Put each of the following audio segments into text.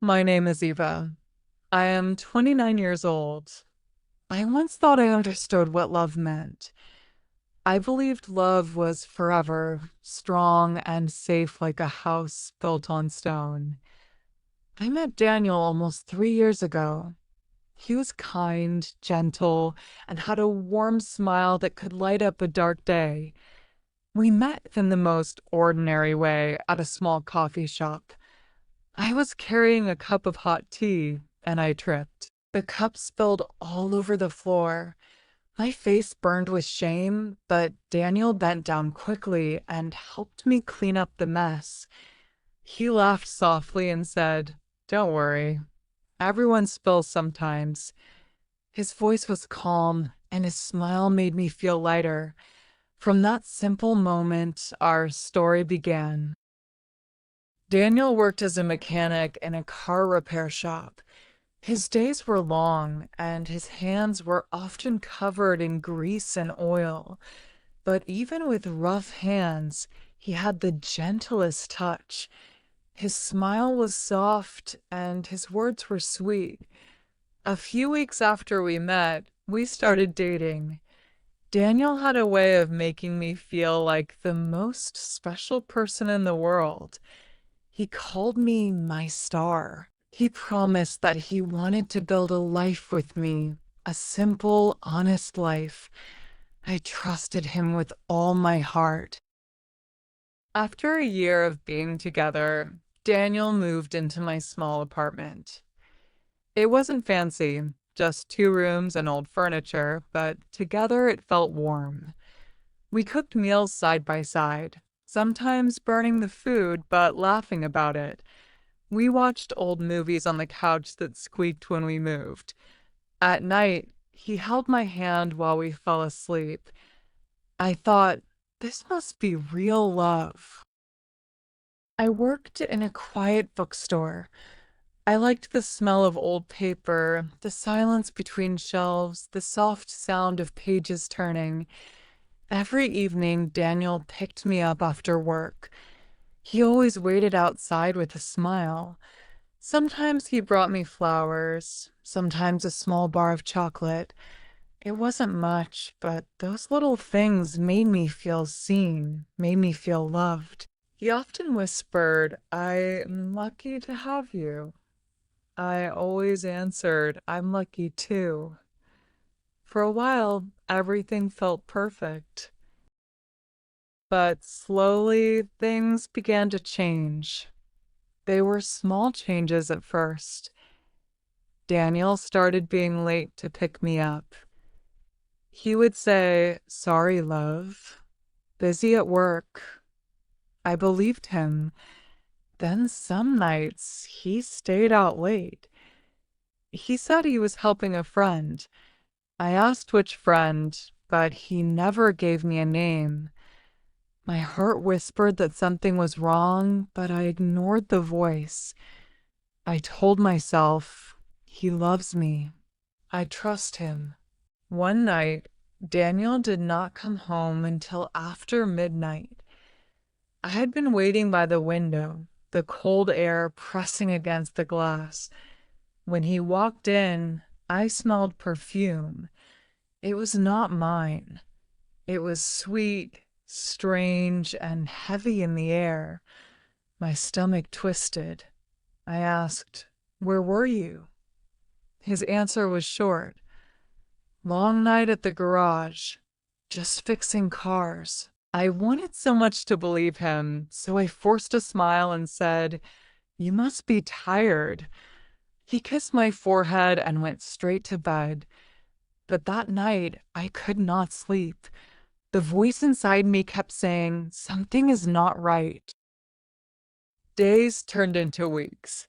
My name is Eva. I am 29 years old. I once thought I understood what love meant. I believed love was forever, strong and safe like a house built on stone. I met Daniel almost 3 years ago. He was kind, gentle, and had a warm smile that could light up a dark day. We met in the most ordinary way at a small coffee shop. I was carrying a cup of hot tea, and I tripped. The cup spilled all over the floor. My face burned with shame, but Daniel bent down quickly and helped me clean up the mess. He laughed softly and said, "Don't worry. Everyone spills sometimes." His voice was calm, and his smile made me feel lighter. From that simple moment, our story began. Daniel worked as a mechanic in a car repair shop. His days were long, and his hands were often covered in grease and oil. But even with rough hands, he had the gentlest touch. His smile was soft, and his words were sweet. A few weeks after we met, we started dating. Daniel had a way of making me feel like the most special person in the world. He called me my star. He promised that he wanted to build a life with me, a simple, honest life. I trusted him with all my heart. After a year of being together, Daniel moved into my small apartment. It wasn't fancy, just 2 rooms and old furniture, but together it felt warm. We cooked meals side by side, sometimes burning the food but laughing about it. We watched old movies on the couch that squeaked when we moved. At night, he held my hand while we fell asleep. I thought, this must be real love. I worked in a quiet bookstore. I liked the smell of old paper, the silence between shelves, the soft sound of pages turning. Every evening, Daniel picked me up after work. He always waited outside with a smile. Sometimes he brought me flowers, sometimes a small bar of chocolate. It wasn't much, but those little things made me feel seen, made me feel loved. He often whispered, "I'm lucky to have you." I always answered, "I'm lucky too." For a while, everything felt perfect. But slowly, things began to change. They were small changes at first. Daniel started being late to pick me up. He would say, "Sorry, love. Busy at work." I believed him. Then some nights, he stayed out late. He said he was helping a friend. I asked which friend, but he never gave me a name. My heart whispered that something was wrong, but I ignored the voice. I told myself, he loves me. I trust him. One night, Daniel did not come home until after midnight. I had been waiting by the window, the cold air pressing against the glass. When he walked in, I smelled perfume. It was not mine. It was sweet, strange, and heavy in the air. My stomach twisted. I asked, "Where were you?" His answer was short. "Long night at the garage, just fixing cars." I wanted so much to believe him, so I forced a smile and said, "You must be tired." He kissed my forehead and went straight to bed. But that night, I could not sleep. The voice inside me kept saying, something is not right. Days turned into weeks.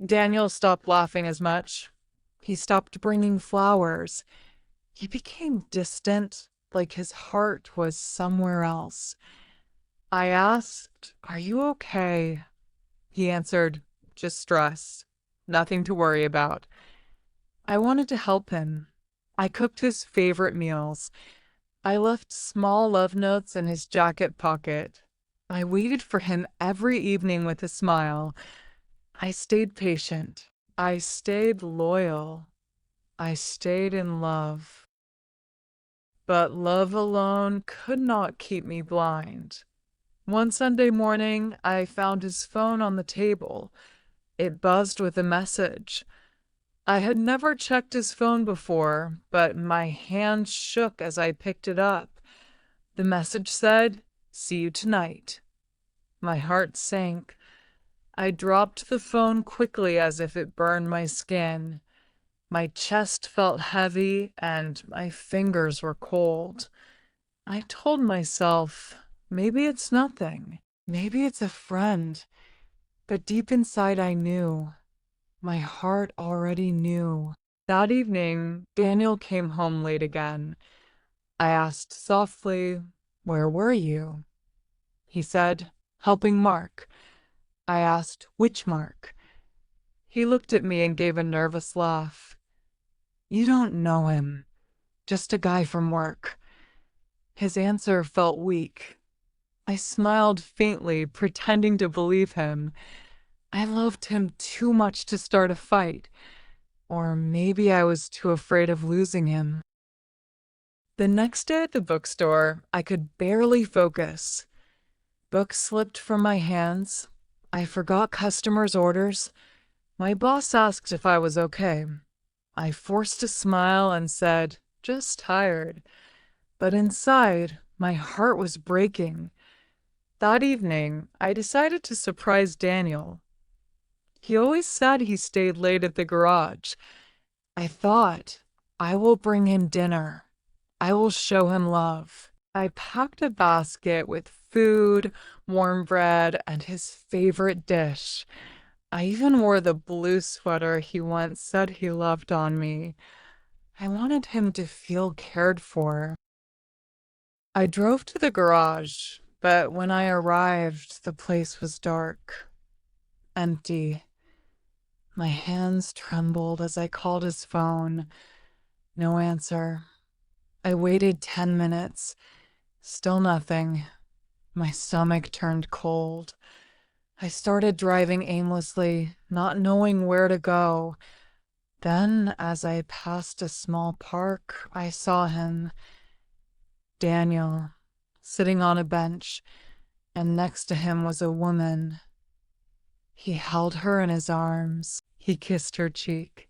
Daniel stopped laughing as much. He stopped bringing flowers. He became distant, like his heart was somewhere else. I asked, "Are you okay?" He answered, "Just stressed. Nothing to worry about." I wanted to help him. I cooked his favorite meals. I left small love notes in his jacket pocket. I waited for him every evening with a smile. I stayed patient. I stayed loyal. I stayed in love. But love alone could not keep me blind. One Sunday morning, I found his phone on the table. It buzzed with a message. I had never checked his phone before, but my hand shook as I picked it up. The message said, "See you tonight." My heart sank. I dropped the phone quickly as if it burned my skin. My chest felt heavy and my fingers were cold. I told myself, maybe it's nothing. Maybe it's a friend. But deep inside, I knew. My heart already knew. That evening, Daniel came home late again. I asked softly, "Where were you?" He said, "Helping Mark." I asked, "Which Mark?" He looked at me and gave a nervous laugh. "You don't know him. Just a guy from work." His answer felt weak. I smiled faintly, pretending to believe him. I loved him too much to start a fight. Or maybe I was too afraid of losing him. The next day at the bookstore, I could barely focus. Books slipped from my hands. I forgot customers' orders. My boss asked if I was okay. I forced a smile and said, "Just tired." But inside, my heart was breaking. That evening, I decided to surprise Daniel. He always said he stayed late at the garage. I thought, I will bring him dinner. I will show him love. I packed a basket with food, warm bread, and his favorite dish. I even wore the blue sweater he once said he loved on me. I wanted him to feel cared for. I drove to the garage, but when I arrived, the place was dark, empty. My hands trembled as I called his phone. No answer. I waited 10 minutes. Still nothing. My stomach turned cold. I started driving aimlessly, not knowing where to go. Then, as I passed a small park, I saw him. Daniel, sitting on a bench, and next to him was a woman. He held her in his arms. He kissed her cheek.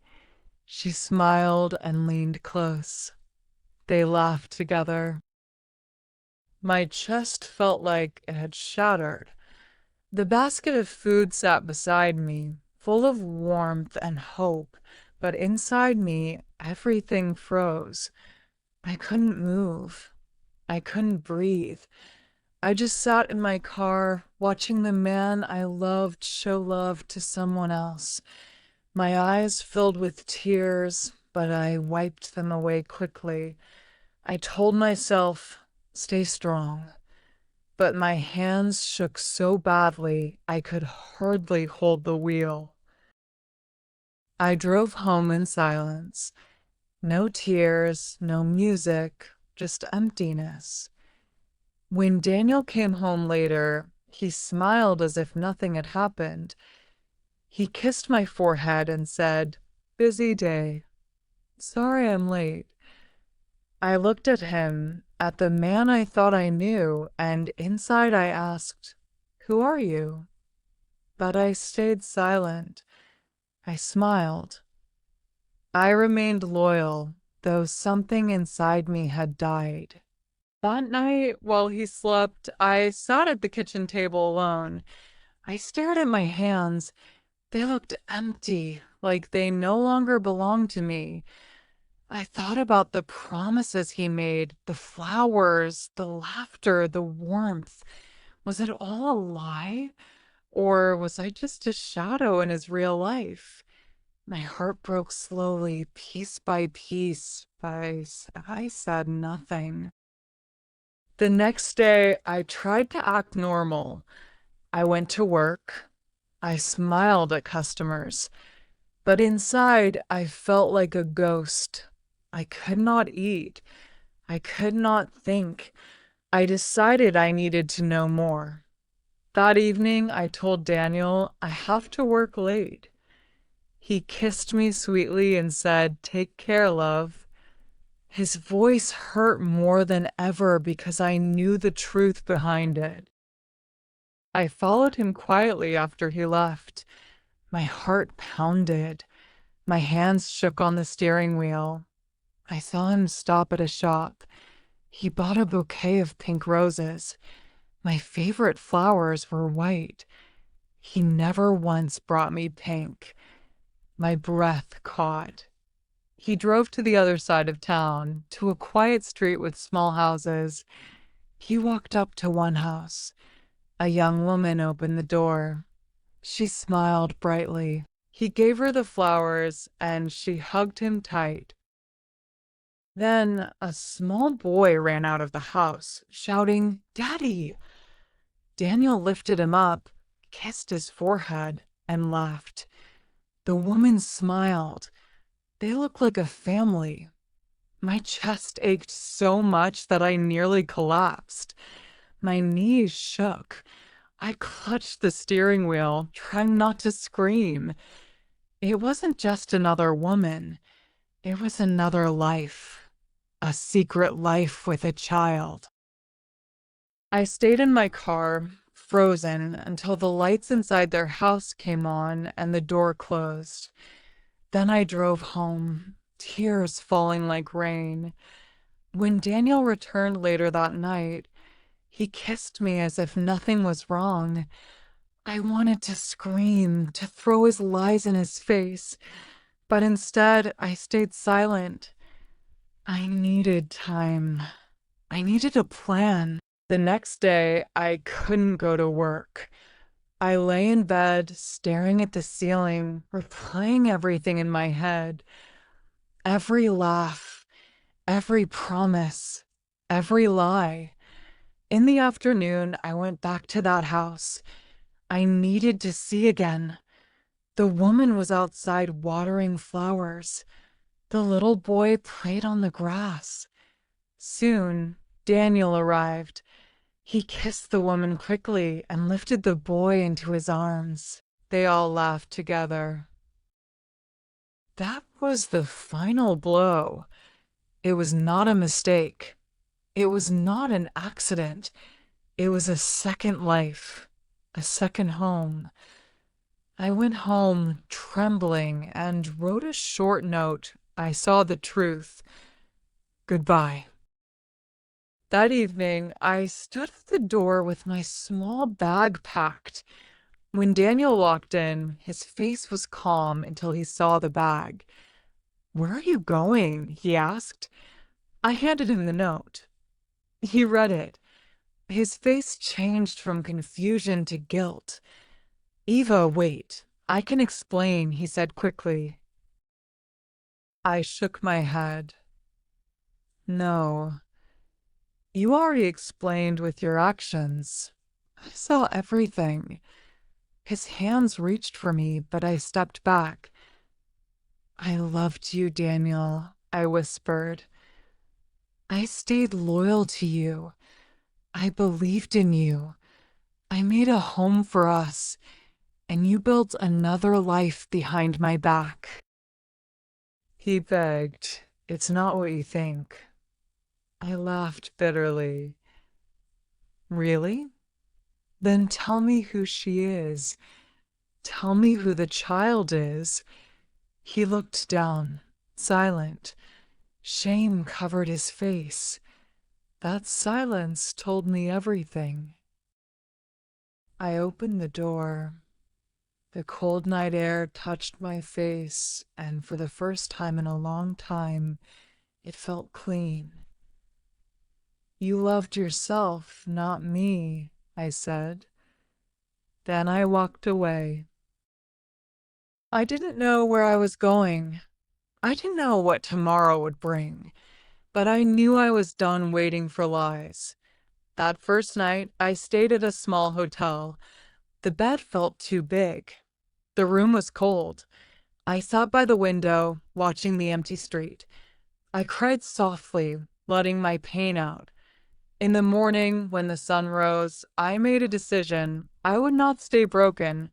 She smiled and leaned close. They laughed together. My chest felt like it had shattered. The basket of food sat beside me, full of warmth and hope, but inside me, everything froze. I couldn't move. I couldn't breathe. I just sat in my car, watching the man I loved show love to someone else. My eyes filled with tears, but I wiped them away quickly. I told myself, "Stay strong." But my hands shook so badly I could hardly hold the wheel. I drove home in silence. No tears, no music, just emptiness. When Daniel came home later, he smiled as if nothing had happened. He kissed my forehead and said, "Busy day. Sorry I'm late." I looked at him, at the man I thought I knew, and inside I asked, "Who are you?" But I stayed silent. I smiled. I remained loyal, though something inside me had died. That night, while he slept, I sat at the kitchen table alone. I stared at my hands. They looked empty, like they no longer belonged to me. I thought about the promises he made, the flowers, the laughter, the warmth. Was it all a lie? Or was I just a shadow in his real life? My heart broke slowly, piece by piece, but I said nothing. The next day, I tried to act normal. I went to work. I smiled at customers. But inside, I felt like a ghost. I could not eat. I could not think. I decided I needed to know more. That evening, I told Daniel I have to work late. He kissed me sweetly and said, "Take care, love." His voice hurt more than ever because I knew the truth behind it. I followed him quietly after he left. My heart pounded. My hands shook on the steering wheel. I saw him stop at a shop. He bought a bouquet of pink roses. My favorite flowers were white. He never once brought me pink. My breath caught. He drove to the other side of town, to a quiet street with small houses. He walked up to one house. A young woman opened the door. She smiled brightly. He gave her the flowers, and she hugged him tight. Then a small boy ran out of the house, shouting, "Daddy!" Daniel lifted him up, kissed his forehead, and laughed. The woman smiled. They looked like a family. My chest ached so much that I nearly collapsed. My knees shook. I clutched the steering wheel, trying not to scream. It wasn't just another woman. It was another life. A secret life with a child. I stayed in my car, frozen, until the lights inside their house came on and the door closed. Then I drove home, tears falling like rain. When Daniel returned later that night, he kissed me as if nothing was wrong. I wanted to scream, to throw his lies in his face, but instead I stayed silent. I needed time. I needed a plan. The next day, I couldn't go to work. I lay in bed, staring at the ceiling, replaying everything in my head. Every laugh, every promise, every lie. In the afternoon, I went back to that house. I needed to see again. The woman was outside watering flowers. The little boy played on the grass. Soon, Daniel arrived. He kissed the woman quickly and lifted the boy into his arms. They all laughed together. That was the final blow. It was not a mistake. It was not an accident. It was a second life, a second home. I went home trembling and wrote a short note. I saw the truth. Goodbye. That evening, I stood at the door with my small bag packed. When Daniel walked in, his face was calm until he saw the bag. "Where are you going?" he asked. I handed him the note. He read it. His face changed from confusion to guilt. "Eva, wait. I can explain," he said quickly. I shook my head. "No. You already explained with your actions. I saw everything." His hands reached for me, but I stepped back. "I loved you, Daniel," I whispered. "I stayed loyal to you. I believed in you. I made a home for us, and you built another life behind my back." He begged, "It's not what you think." I laughed bitterly. "Really? Then tell me who she is. Tell me who the child is." He looked down, silent. Shame covered his face. That silence told me everything. I opened the door. The cold night air touched my face, and for the first time in a long time, it felt clean. "You loved yourself, not me," I said. Then I walked away. I didn't know where I was going. I didn't know what tomorrow would bring, but I knew I was done waiting for lies. That first night, I stayed at a small hotel. The bed felt too big. The room was cold. I sat by the window, watching the empty street. I cried softly, letting my pain out. In the morning, when the sun rose, I made a decision. I would not stay broken.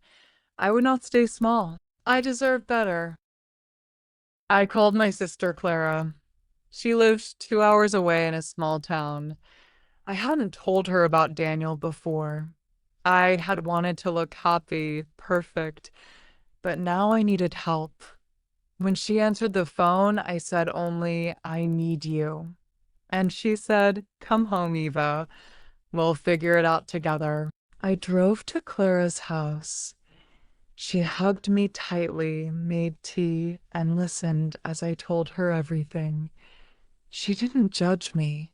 I would not stay small. I deserved better. I called my sister Clara. She lived 2 hours away in a small town. I hadn't told her about Daniel before. I had wanted to look happy, perfect, but now I needed help. When she answered the phone, I said only, "I need you." And she said, "Come home, Eva. We'll figure it out together." I drove to Clara's house. She hugged me tightly, made tea, and listened as I told her everything. She didn't judge me.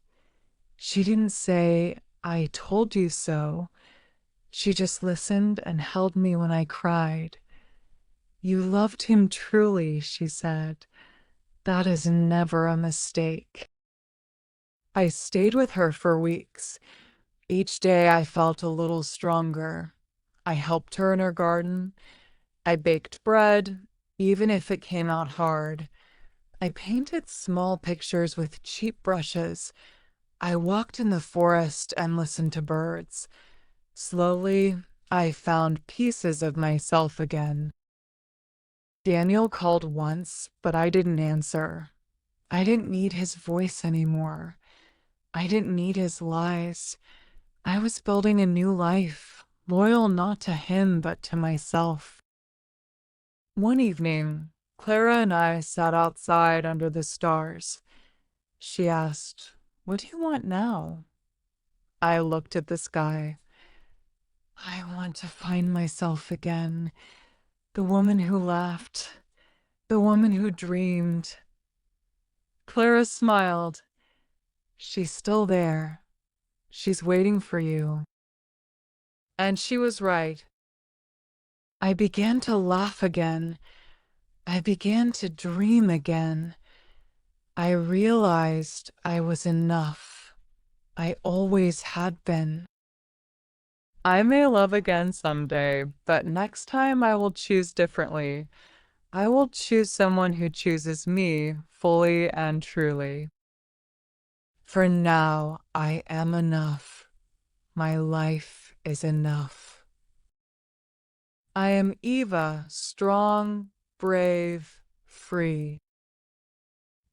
She didn't say, "I told you so." She just listened and held me when I cried. "You loved him truly," she said. "That is never a mistake." I stayed with her for weeks. Each day I felt a little stronger. I helped her in her garden. I baked bread, even if it came out hard. I painted small pictures with cheap brushes. I walked in the forest and listened to birds. Slowly, I found pieces of myself again. Daniel called once, but I didn't answer. I didn't need his voice anymore. I didn't need his lies. I was building a new life, loyal not to him, but to myself. One evening, Clara and I sat outside under the stars. She asked, "What do you want now?" I looked at the sky. "I want to find myself again, the woman who laughed, the woman who dreamed." Clara smiled. "She's still there. She's waiting for you." And she was right. I began to laugh again. I began to dream again. I realized I was enough. I always had been. I may love again someday, but next time I will choose differently. I will choose someone who chooses me fully and truly. For now, I am enough. My life is enough. I am Eva, strong, brave, free.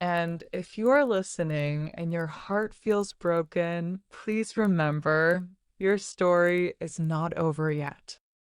And if you are listening and your heart feels broken, please remember your story is not over yet.